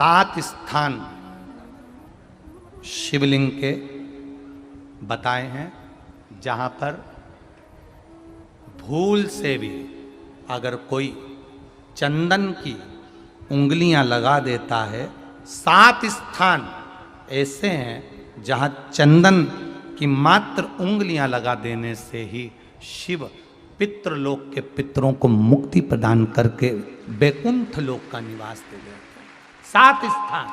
सात स्थान शिवलिंग के बताए हैं जहां पर भूल से भी अगर कोई चंदन की उंगलियां लगा देता है, सात स्थान ऐसे हैं जहां चंदन की मात्र उंगलियां लगा देने से ही शिव पितृलोक के पितरों को मुक्ति प्रदान करके वैकुंठ लोक का निवास दे देते हैं। सात स्थान।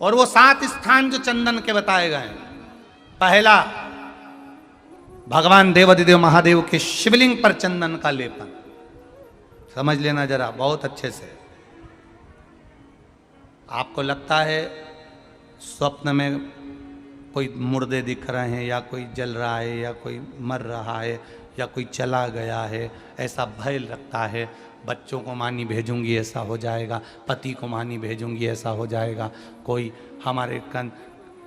और वो सात स्थान जो चंदन के बताए गए हैं, पहला भगवान देवाधिदेव महादेव के शिवलिंग पर चंदन का लेपन। समझ लेना जरा बहुत अच्छे से। आपको लगता है स्वप्न में कोई मुर्दे दिख रहे हैं, या कोई जल रहा है, या कोई मर रहा है, या कोई चला गया है, ऐसा भय लगता है। बच्चों को मानी भेजूंगी ऐसा हो जाएगा, पति को मानी भेजूंगी ऐसा हो जाएगा, कोई हमारे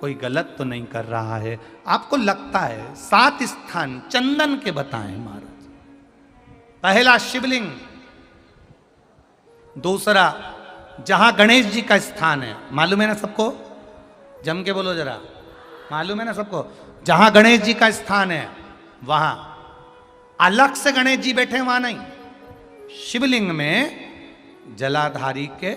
कोई गलत तो नहीं कर रहा है, आपको लगता है। सात स्थान चंदन के बताएं महाराज। पहला शिवलिंग, दूसरा जहां गणेश जी का स्थान है, मालूम है ना सबको, जम के बोलो जरा, मालूम है ना सबको, जहां गणेश जी का स्थान है वहां अलग से गणेश जी बैठे, वहां नहीं। शिवलिंग में जलाधारी के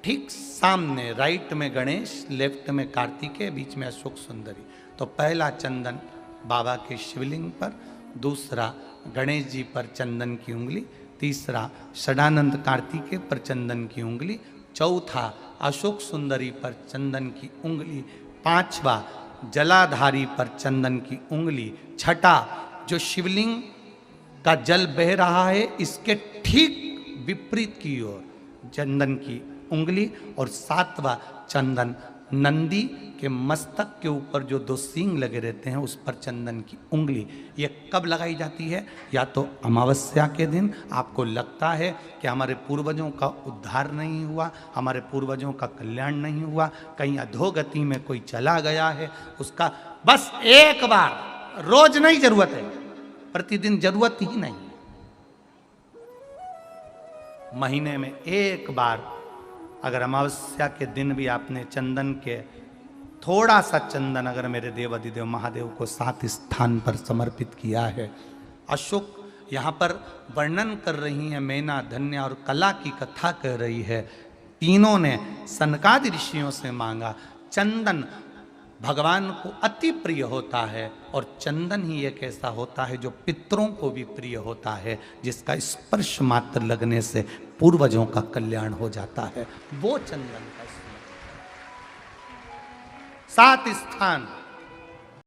ठीक सामने राइट में गणेश, लेफ्ट में कार्तिकेय, बीच में अशोक सुंदरी। तो पहला चंदन बाबा के शिवलिंग पर, दूसरा गणेश जी पर चंदन की उंगली, तीसरा षडानंद कार्तिकेय पर चंदन की उंगली, चौथा अशोक सुंदरी पर चंदन की उंगली, पांचवा जलाधारी पर चंदन की उंगली, छठा जो शिवलिंग का जल बह रहा है इसके ठीक विपरीत की ओर चंदन की उंगली, और सातवां चंदन नंदी के मस्तक के ऊपर जो दो सींग लगे रहते हैं उस पर चंदन की उंगली। ये कब लगाई जाती है? या तो अमावस्या के दिन आपको लगता है कि हमारे पूर्वजों का उद्धार नहीं हुआ, हमारे पूर्वजों का कल्याण नहीं हुआ, कहीं अधोगति में कोई चला गया है, उसका बस एक बार, रोज नहीं जरूरत है, प्रतिदिन जरूरत ही नहीं, महीने में एक बार अगर अमावस्या के दिन भी आपने चंदन के थोड़ा सा चंदन अगर मेरे देवाधिदेव महादेव को सात स्थान पर समर्पित किया है। अशोक यहाँ पर वर्णन कर रही है, मैना, धन्य और कला की कथा कह रही है। तीनों ने सनकादि ऋषियों से मांगा। चंदन भगवान को अति प्रिय होता है, और चंदन ही एक ऐसा होता है जो पितरों को भी प्रिय होता है, जिसका स्पर्श मात्र लगने से पूर्वजों का कल्याण हो जाता है। वो चंदन का सात स्थान